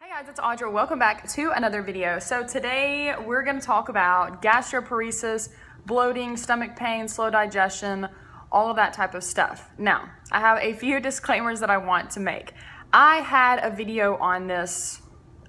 Hey guys, it's Audra. Welcome back to another video. So today we're going to talk about gastroparesis, bloating, stomach pain, slow digestion, all of that type of stuff. Now, I have a few disclaimers that I want to make. I had a video on this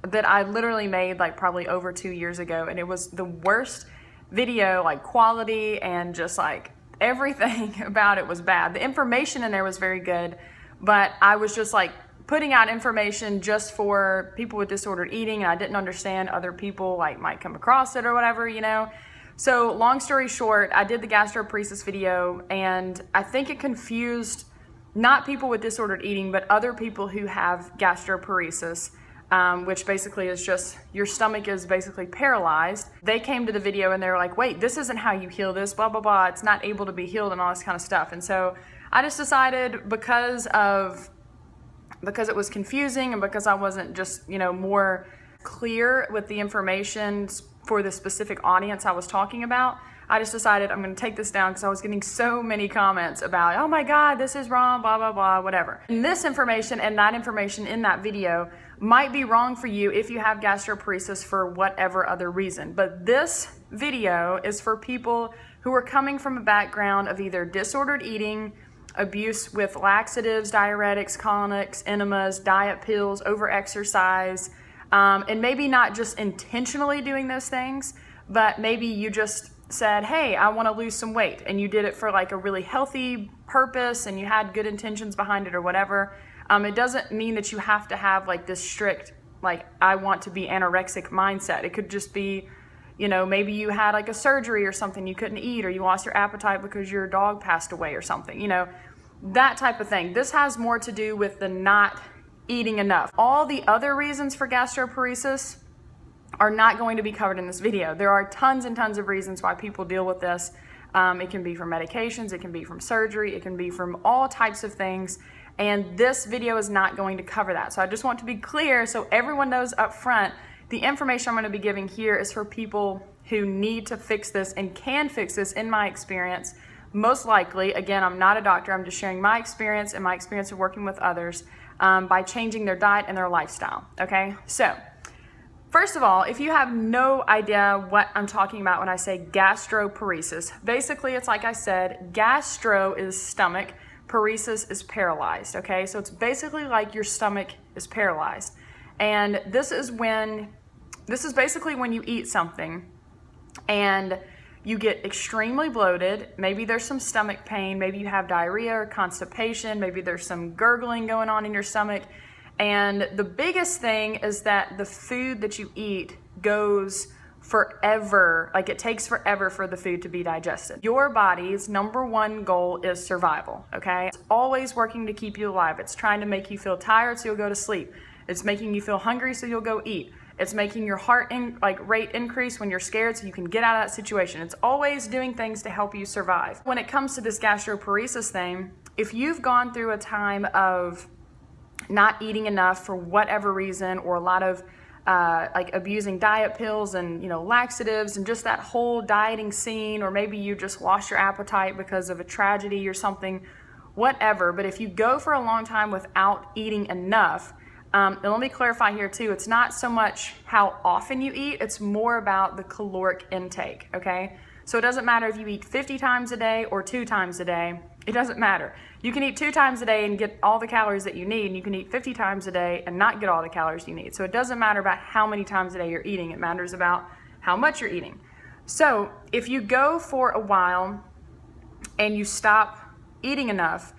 that I literally made like probably over 2 years ago, and it was the worst video, like quality and just like everything about it was bad. The information in there was very good, but I was just like putting out information just for people with disordered eating, and I didn't understand other people like might come across it or whatever, you know. So long story short, I did the gastroparesis video, and I think it confused not people with disordered eating, but other people who have gastroparesis, which basically is just your stomach is basically paralyzed. They came to the video and they were like, wait, this isn't how you heal this, blah, blah, blah. It's not able to be healed and all this kind of stuff. And so I just decided because it was confusing and because I wasn't just, more clear with the information for the specific audience I was talking about, I just decided I'm going to take this down because I was getting so many comments about, oh my God, this is wrong, blah, blah, blah, whatever. And this information and that information in that video might be wrong for you if you have gastroparesis for whatever other reason. But this video is for people who are coming from a background of either disordered eating, abuse with laxatives, diuretics, colonics, enemas, diet pills, overexercise, and maybe not just intentionally doing those things, but maybe you just said, hey, I want to lose some weight, and you did it for like a really healthy purpose and you had good intentions behind it or whatever. It doesn't mean that you have to have like this strict, like, I want to be anorexic mindset. It could just be, maybe you had like a surgery or something, you couldn't eat, or you lost your appetite because your dog passed away or something, that type of thing. This has more to do with the not eating enough. All the other reasons for gastroparesis are not going to be covered in this video. There are tons and tons of reasons why people deal with this. It can be from medications, it can be from surgery, it can be from all types of things, and this video is not going to cover that. So I just want to be clear so everyone knows up front, the information I'm going to be giving here is for people who need to fix this and can fix this in my experience. Most likely, again, I'm not a doctor, I'm just sharing my experience and my experience of working with others by changing their diet and their lifestyle, okay? So, first of all, if you have no idea what I'm talking about when I say gastroparesis, basically it's like I said, gastro is stomach, paresis is paralyzed, okay? So it's basically like your stomach is paralyzed. And this is basically when you eat something and you get extremely bloated, maybe there's some stomach pain, maybe you have diarrhea or constipation, maybe there's some gurgling going on in your stomach. And the biggest thing is that the food that you eat goes forever, like it takes forever for the food to be digested. Your body's number one goal is survival, okay? It's always working to keep you alive. It's trying to make you feel tired so you'll go to sleep. It's making you feel hungry so you'll go eat. It's making your heart rate increase when you're scared so you can get out of that situation. It's always doing things to help you survive. When it comes to this gastroparesis thing, if you've gone through a time of not eating enough for whatever reason, or a lot of abusing diet pills and laxatives and just that whole dieting scene, or maybe you just lost your appetite because of a tragedy or something, whatever. But if you go for a long time without eating enough, and let me clarify here too, it's not so much how often you eat, it's more about the caloric intake, okay? So it doesn't matter if you eat 50 times a day or 2 times a day, it doesn't matter. You can eat 2 times a day and get all the calories that you need, and you can eat 50 times a day and not get all the calories you need. So it doesn't matter about how many times a day you're eating, it matters about how much you're eating. So if you go for a while and you stop eating enough,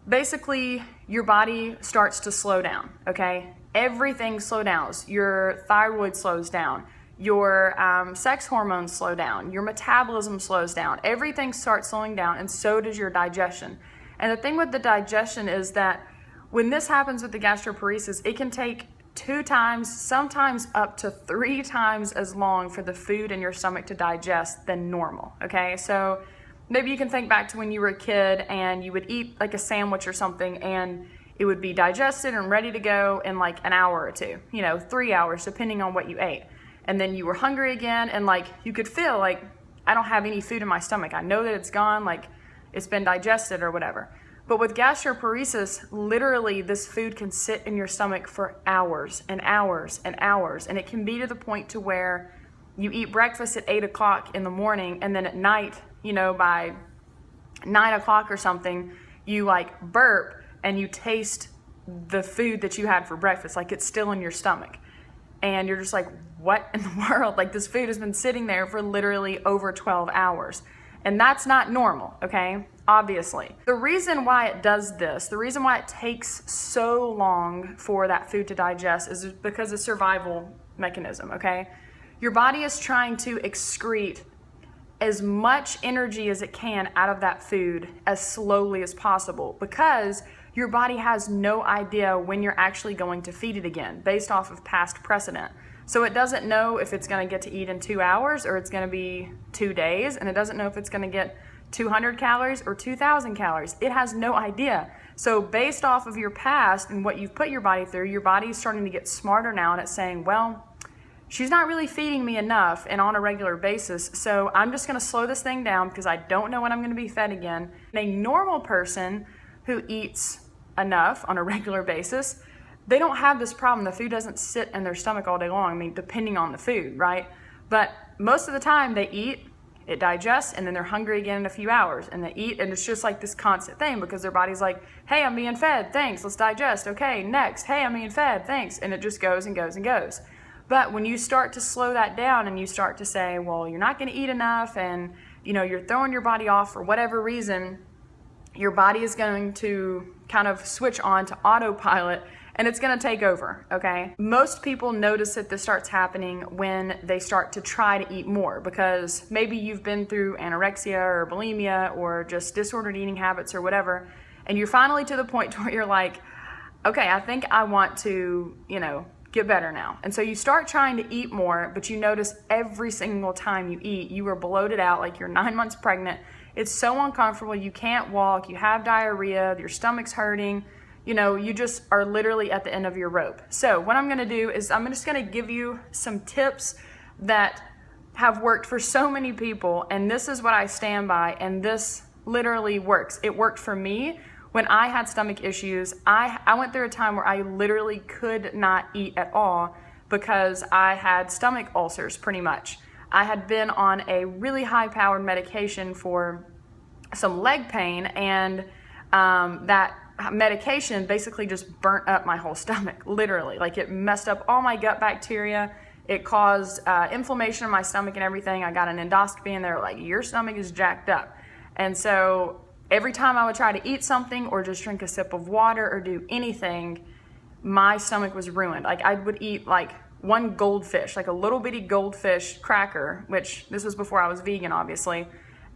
basically your body starts to slow down, okay? Everything slows down. Your thyroid slows down, your sex hormones slow down, your metabolism slows down, everything starts slowing down, and so does your digestion. And the thing with the digestion is that when this happens with the gastroparesis, it can take 2 times, sometimes up to 3 times as long for the food in your stomach to digest than normal, okay? So maybe you can think back to when you were a kid and you would eat like a sandwich or something and it would be digested and ready to go in like an hour or 2, 3 hours, depending on what you ate. And then you were hungry again and like you could feel like, I don't have any food in my stomach. I know that it's gone, like it's been digested or whatever. But with gastroparesis, literally this food can sit in your stomach for hours and hours and hours. And it can be to the point to where you eat breakfast at 8 o'clock in the morning, and then at night, by 9 o'clock or something, you like burp and you taste the food that you had for breakfast. Like it's still in your stomach. And you're just like, what in the world? Like this food has been sitting there for literally over 12 hours. And that's not normal, okay? Obviously. The reason why it does this, the reason why it takes so long for that food to digest is because of survival mechanism, okay? Your body is trying to excrete as much energy as it can out of that food as slowly as possible, because your body has no idea when you're actually going to feed it again based off of past precedent. So it doesn't know if it's going to get to eat in 2 hours or it's going to be 2 days, and it doesn't know if it's going to get 200 calories or 2,000 calories. It has no idea. So based off of your past and what you've put your body through, your body is starting to get smarter now, and it's saying, well, she's not really feeding me enough and on a regular basis, so I'm just going to slow this thing down because I don't know when I'm going to be fed again. And a normal person who eats enough on a regular basis, they don't have this problem. The food doesn't sit in their stomach all day long. I mean, depending on the food, right? But most of the time they eat, it digests, and then they're hungry again in a few hours, and they eat, and it's just like this constant thing because their body's like, hey, I'm being fed, thanks, let's digest, okay, next, hey, I'm being fed, thanks, and it just goes and goes and goes. But when you start to slow that down and you start to say, well, you're not going to eat enough, and you're throwing your body off for whatever reason, your body is going to kind of switch on to autopilot, and it's going to take over, okay? Most people notice that this starts happening when they start to try to eat more, because maybe you've been through anorexia or bulimia or just disordered eating habits or whatever, and you're finally to the point where you're like, okay, I think I want to, get better now. And so you start trying to eat more, but you notice every single time you eat, you are bloated out like you're 9 months pregnant. It's so uncomfortable. You can't walk, you have diarrhea, your stomach's hurting. You just are literally at the end of your rope. So what I'm gonna do is I'm just gonna give you some tips that have worked for so many people, and this is what I stand by, and this literally works. It worked for me when I had stomach issues. I went through a time where I literally could not eat at all because I had stomach ulcers pretty much. I had been on a really high-powered medication for some leg pain, and that medication basically just burnt up my whole stomach, literally. Like it messed up all my gut bacteria. It caused inflammation in my stomach and everything. I got an endoscopy and they're like, your stomach is jacked up. And so every time I would try to eat something or just drink a sip of water or do anything, my stomach was ruined. Like I would eat like one goldfish, like a little bitty goldfish cracker, which this was before I was vegan, obviously.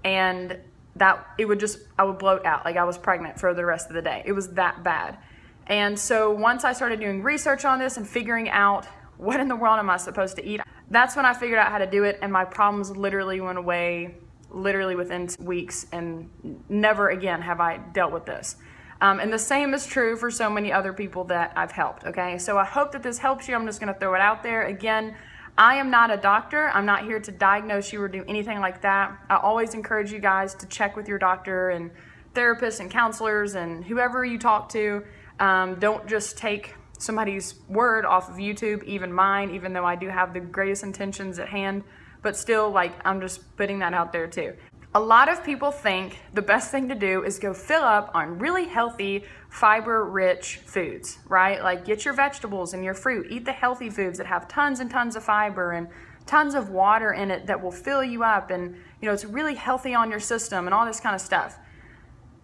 And I would bloat out like I was pregnant for the rest of the day. It was that bad. And so once I started doing research on this and figuring out what in the world am I supposed to eat, that's when I figured out how to do it, and my problems literally went away literally within weeks, and never again have I dealt with this. And the same is true for so many other people that I've helped, okay? So I hope that this helps you. I'm just gonna throw it out there. Again, I am not a doctor. I'm not here to diagnose you or do anything like that. I always encourage you guys to check with your doctor and therapists and counselors and whoever you talk to. Don't just take somebody's word off of YouTube, even mine, even though I do have the greatest intentions at hand, but still, like, I'm just putting that out there too. A lot of people think the best thing to do is go fill up on really healthy, fiber-rich foods, right? Like get your vegetables and your fruit, eat the healthy foods that have tons and tons of fiber and tons of water in it that will fill you up, and it's really healthy on your system and all this kind of stuff.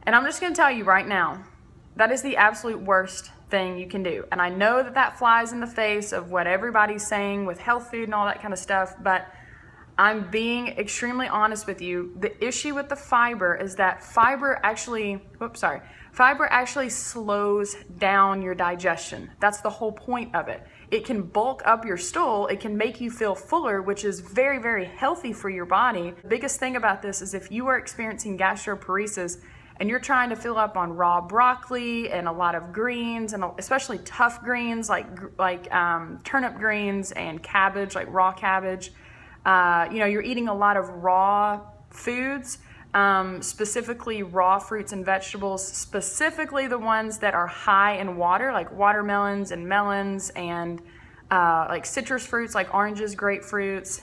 And I'm just gonna tell you right now, that is the absolute worst thing you can do. And I know that that flies in the face of what everybody's saying with health food and all that kind of stuff, but I'm being extremely honest with you. The issue with the fiber is that fiber actually slows down your digestion. That's the whole point of it. It can bulk up your stool. It can make you feel fuller, which is very, very healthy for your body. The biggest thing about this is if you are experiencing gastroparesis and you're trying to fill up on raw broccoli and a lot of greens, and especially tough greens like turnip greens and cabbage, like raw cabbage, you're eating a lot of raw foods, specifically raw fruits and vegetables, specifically the ones that are high in water, like watermelons and melons, and like citrus fruits like oranges, grapefruits.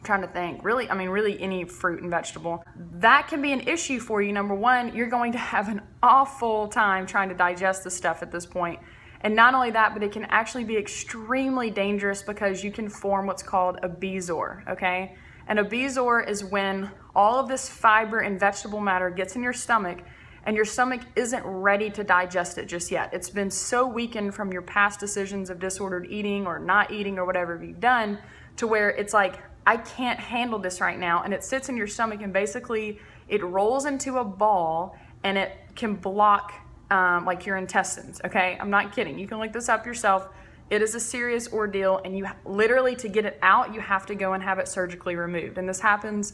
Trying to think, really any fruit and vegetable. That can be an issue for you. Number one, you're going to have an awful time trying to digest the stuff at this point. And not only that, but it can actually be extremely dangerous because you can form what's called a bezoar, okay? And a bezoar is when all of this fiber and vegetable matter gets in your stomach and your stomach isn't ready to digest it just yet. It's been so weakened from your past decisions of disordered eating or not eating or whatever you've done to where it's like, I can't handle this right now. And it sits in your stomach and basically it rolls into a ball and it can block like your intestines, okay? I'm not kidding. You can look this up yourself. It is a serious ordeal, and you literally, to get it out, you have to go and have it surgically removed. And this happens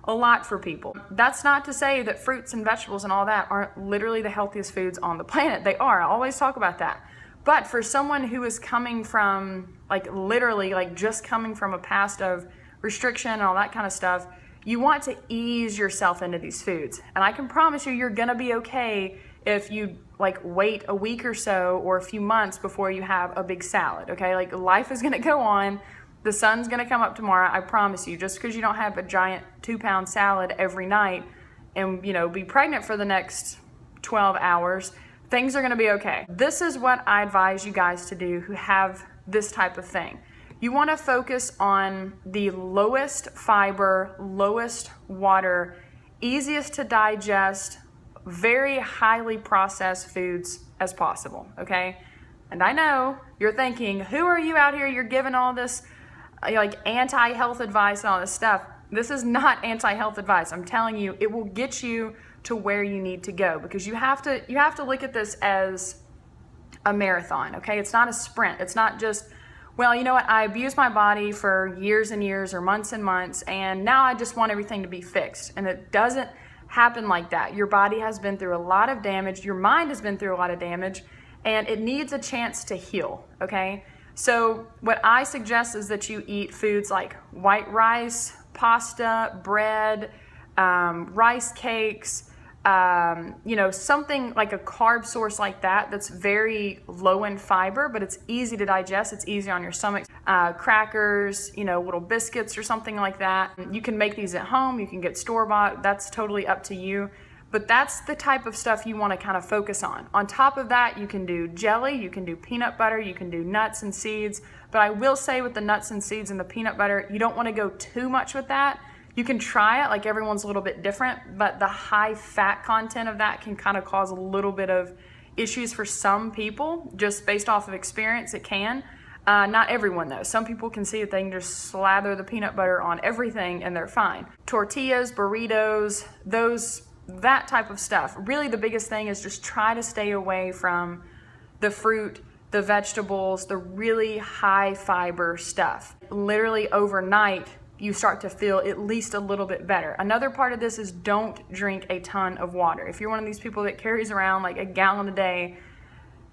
a lot for people. That's not to say that fruits and vegetables and all that aren't literally the healthiest foods on the planet. They are. I always talk about that. But for someone who is coming from, like literally, like just coming from a past of restriction and all that kind of stuff, you want to ease yourself into these foods. And I can promise you, you're gonna be okay if you like wait a week or so or a few months before you have a big salad, okay? Like life is gonna go on. The sun's gonna come up tomorrow, I promise you. Just because you don't have a giant 2-pound salad every night and, you know, be pregnant for the next 12 hours, things are gonna be okay. This is what I advise you guys to do who have this type of thing. You wanna focus on the lowest fiber, lowest water, easiest to digest, very highly processed foods as possible, okay? And I know you're thinking, who are you out here? You're giving all this like anti-health advice and all this stuff. This is not anti-health advice. I'm telling you, it will get you to where you need to go, because you have to look at this as a marathon, okay? It's not a sprint. It's not just, well, you know what, I abused my body for years and years or months and months, and now I just want everything to be fixed. And it doesn't happen like that. Your body has been through a lot of damage. Your mind has been through a lot of damage, and it needs a chance to heal, okay? So what I suggest is that you eat foods like white rice, pasta, bread, rice cakes, you know, something like a carb source like that that's very low in fiber, but it's easy to digest. It's easy on your stomach. Crackers, you know, little biscuits or something like that. You can make these at home. You can get store-bought. That's totally up to you. But that's the type of stuff you want to kind of focus on. On top of that, you can do jelly, you can do peanut butter, you can do nuts and seeds. But I will say with the nuts and seeds and the peanut butter, you don't want to go too much with that. You can try it, like everyone's a little bit different, but the high fat content of that can kind of cause a little bit of issues for some people, just based off of experience. It can. Not everyone though. Some people can see that they can just slather the peanut butter on everything and they're fine. Tortillas, burritos, that type of stuff. Really the biggest thing is just try to stay away from the fruit, the vegetables, the really high fiber stuff. Literally overnight, you start to feel at least a little bit better. Another part of this is don't drink a ton of water. If you're one of these people that carries around like a gallon a day,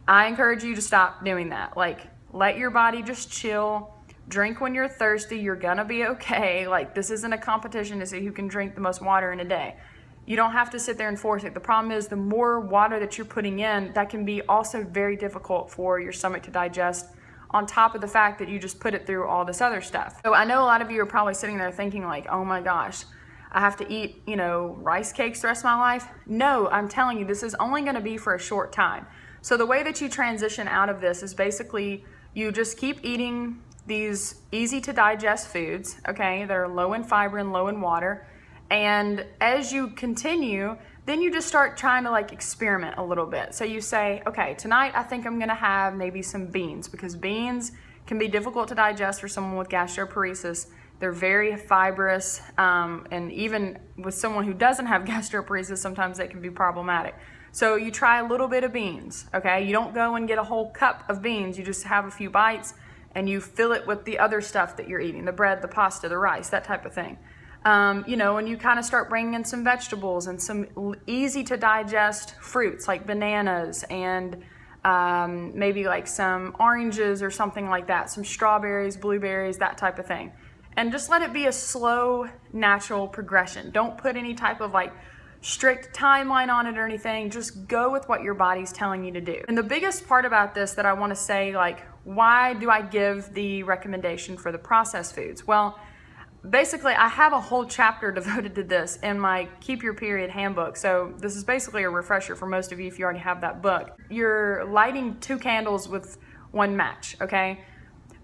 I encourage you to stop doing that. Like, let your body just chill. Drink when you're thirsty. You're gonna be okay. Like, this isn't a competition to see who can drink the most water in a day. You don't have to sit there and force it. The problem is the more water that you're putting in, that can be also very difficult for your stomach to digest, on top of the fact that you just put it through all this other stuff. So I know a lot of you are probably sitting there thinking like, oh my gosh, I have to eat, you know, rice cakes the rest of my life. No, I'm telling you, this is only gonna be for a short time. So the way that you transition out of this is basically you just keep eating these easy to digest foods, okay? They're low in fiber and low in water. And as you continue, then you just start trying to like experiment a little bit. So you say, okay, tonight I think I'm gonna have maybe some beans, because beans can be difficult to digest for someone with gastroparesis. They're very fibrous, and even with someone who doesn't have gastroparesis, sometimes they can be problematic. So you try a little bit of beans, okay? You don't go and get a whole cup of beans. You just have a few bites and you fill it with the other stuff that you're eating, the bread, the pasta, the rice, that type of thing. You know, and you kind of start bringing in some vegetables and some easy to digest fruits like bananas and maybe like some oranges or something like that, some strawberries, blueberries, that type of thing. and just let it be a slow, natural progression. Don't put any type of like strict timeline on it or anything. Just go with what your body's telling you to do. And the biggest part about this that I want to say, like, why do I give the recommendation for the processed foods? Well, basically, I have a whole chapter devoted to this in my Keep Your Period handbook. So this is basically a refresher for most of you if you already have that book. You're lighting 2 candles with 1 match, okay?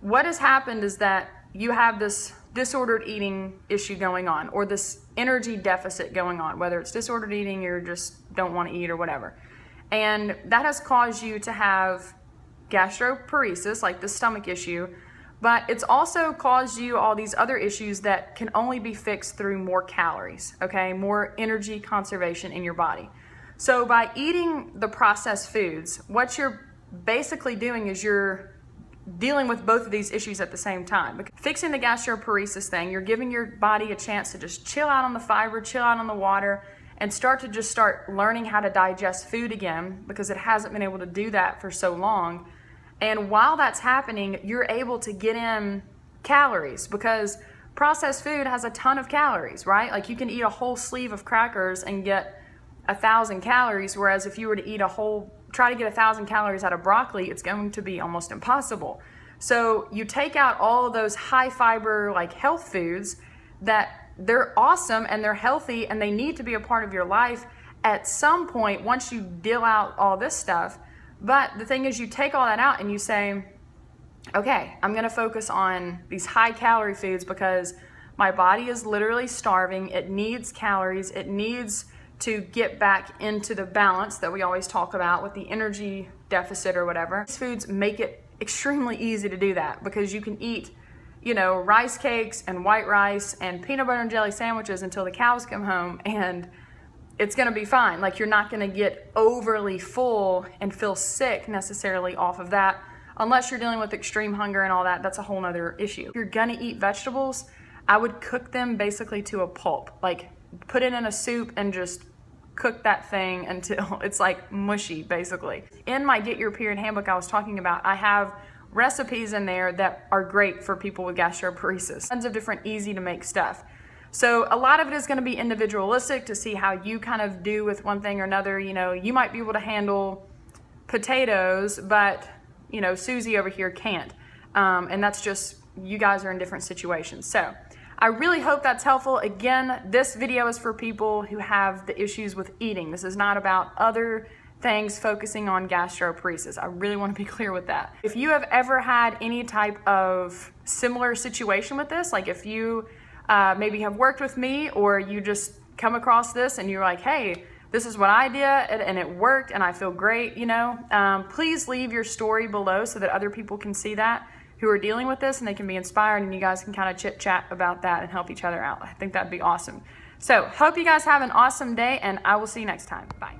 What has happened is that you have this disordered eating issue going on, or this energy deficit going on, whether it's disordered eating or just don't want to eat or whatever. And that has caused you to have gastroparesis, like the stomach issue, but it's also caused you all these other issues that can only be fixed through more calories, okay? More energy conservation in your body. So by eating the processed foods, what you're basically doing is you're dealing with both of these issues at the same time. Fixing the gastroparesis thing, you're giving your body a chance to just chill out on the fiber, chill out on the water, and start learning how to digest food again, because it hasn't been able to do that for so long. And while that's happening, you're able to get in calories, because processed food has a ton of calories, right? Like you can eat a whole sleeve of crackers and get 1,000 calories, whereas if you were to try to get 1,000 calories out of broccoli, it's going to be almost impossible. So you take out all of those high fiber, like health foods that they're awesome and they're healthy and they need to be a part of your life at some point once you deal out all this stuff. But the thing is, you take all that out and you say, okay, I'm gonna focus on these high calorie foods because my body is literally starving. It needs calories. It needs to get back into the balance that we always talk about with the energy deficit or whatever. These foods make it extremely easy to do that, because you can eat, rice cakes and white rice and peanut butter and jelly sandwiches until the cows come home, and it's gonna be fine. Like, you're not gonna get overly full and feel sick necessarily off of that, unless you're dealing with extreme hunger and all that. That's a whole nother issue. If you're gonna eat vegetables, I would cook them basically to a pulp. Like, put it in a soup and just cook that thing until it's like mushy, basically. In my Get Your Period handbook I was talking about, I have recipes in there that are great for people with gastroparesis. Tons of different easy to make stuff. So a lot of it is going to be individualistic to see how you kind of do with one thing or another. You might be able to handle potatoes, but Susie over here can't. And that's just, you guys are in different situations. So I really hope that's helpful. Again, this video is for people who have the issues with eating. This is not about other things focusing on gastroparesis. I really want to be clear with that. If you have ever had any type of similar situation with this, like if you maybe have worked with me, or you just come across this and you're like, hey, this is what I did and it worked and I feel great, please leave your story below so that other people can see that, who are dealing with this, and they can be inspired, and you guys can kind of chit chat about that and help each other out. I think that'd be awesome. So hope you guys have an awesome day, and I will see you next time. Bye.